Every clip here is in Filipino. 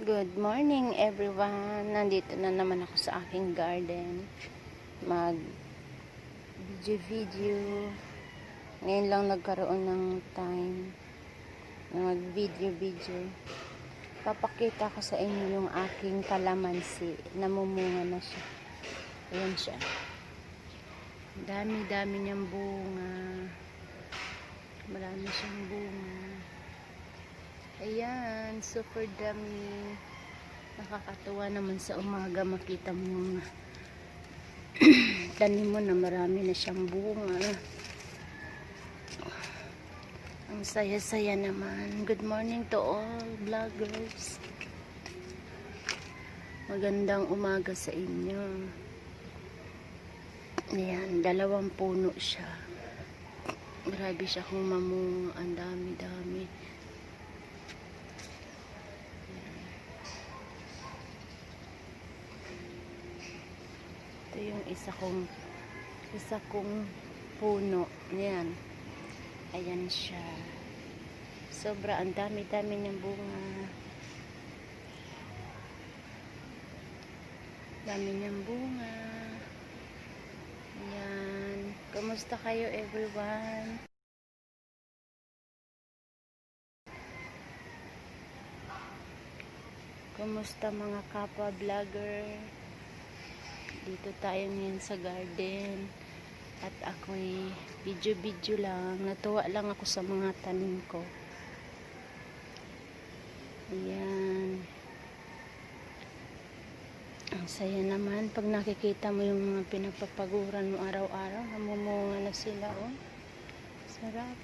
Good morning everyone. Nandito na naman ako sa aking garden. Mag video. Ngayon lang nagkaroon ng time na mag video. Papakita ko sa inyo yung aking kalamansi. Namumunga na siya. Ayan siya. Dami niyang bunga. Marami siyang bunga. Ayan, super dami. Nakakatuwa naman sa umaga makita mo yung tanim mo na marami na siyang bunga. Ang saya-saya naman. Good morning to all vloggers. Magandang umaga sa inyo. Ayan, 2 puno siya. Grabe siya kung mamunga. Ang dami. Ito yung isa kong puno. Ayan. Ayan siya. Sobra, ang dami niyang bunga. Dami niyang bunga. Ayan. Kumusta kayo everyone? Kumusta mga kapwa vlogger? Dito tayo ngayon sa garden at ako'y video lang. Natuwa lang ako sa mga tanim ko. Ayan. Ang saya naman pag nakikita mo yung mga pinagpapaguran mo araw-araw. Namumunga na sila, oh. Sarap.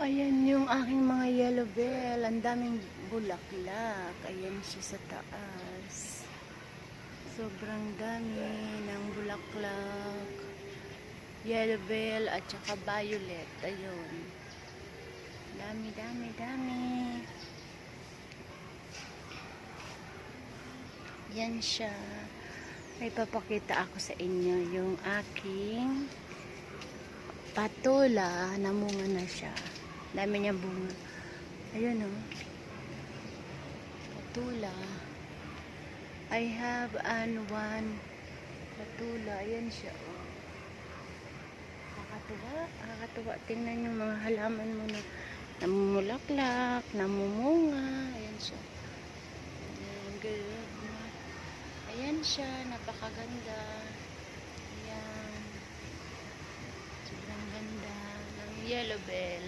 Ayan yung aking mga yellow bell. Ang daming bulaklak. Ayan siya sa taas. Sobrang dami ng bulaklak, yellow bell at saka violet. Ayun, dami. Yan siya. May papakita ako sa inyo yung aking patula. Namunga na siya. Dami niya bunga. Ayun, oh, patula. I have one patula. Ayan siya, oh. Nakakatuwa. Tingnan yung mga halaman mo na namumulaklak, namumunga. Ayan siya. Ayan, good. Ayan siya, napakaganda. Ayan. Sobrang ganda ng yellow bell.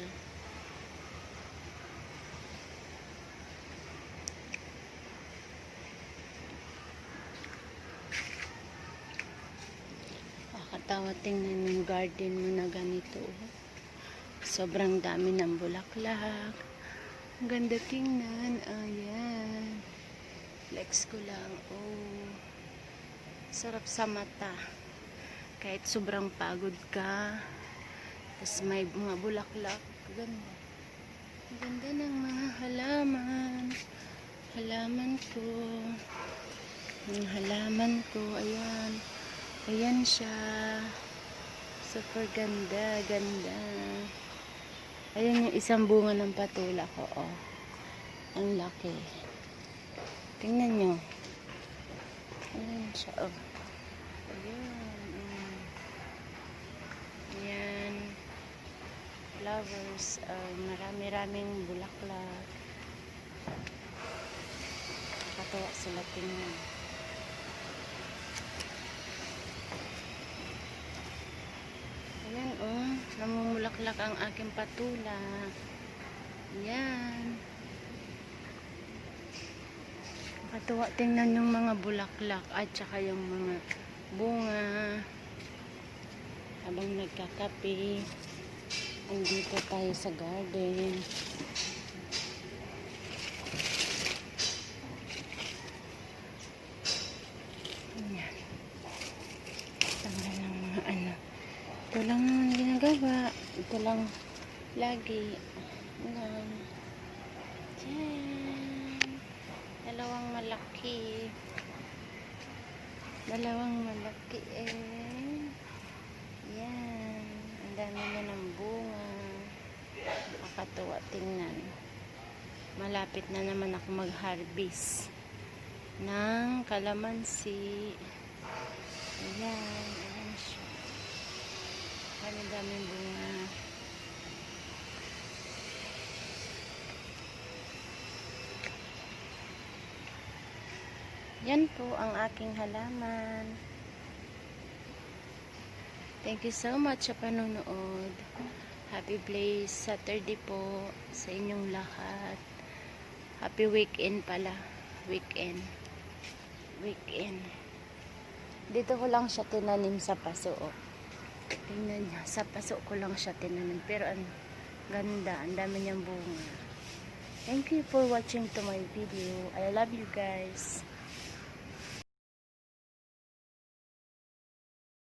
Katawa tingnan yung garden mo na ganito. Sobrang dami ng bulaklak. Ang ganda tingnan. Ayan. Flex ko lang. Oh. Sarap sa mata. Kahit sobrang pagod ka. Tapos may mga bulaklak. Ganda. Ganda ng mga halaman. Halaman ko. Yung halaman ko. Ayan. Ayan siya. Super ganda. Ayan yung isang bunga ng patula ko. Oh. Ang laki. Tingnan nyo. Ayan siya. Oh. Ayan. Ayan. Flowers. Marami-raming bulaklak. Nakakatawa sila tingnan. Ayan, oh. Namumulaklak ang aking patula. Ayan. Nakakatuwa tingnan yung mga bulaklak at saka yung mga bunga. Habang nagkakape, andito tayo sa garden. Ayan. Tanggal ng mga ano. Ito lang naman ginagawa. Ito lang lagi. Ayan. Diyan. Dalawang malaki eh. Yan. Ang dami na ng bunga. Nakakatuwa tingnan. malapit na naman ako mag-harvest ng kalamansi. Ayan, ayan siya. Ang daming bunga. Yan po ang aking halaman. Thank you so much sa panonood. Happy Blaze Saturday po sa inyong lahat. Happy weekend pala. Weekend. Dito ko lang siya tinanim sa paso. Oh. Tingnan niya. Sa paso ko lang siya tinanim. Pero ang ganda. Ang dami niyang bunga. Thank you for watching to my video. I love you guys.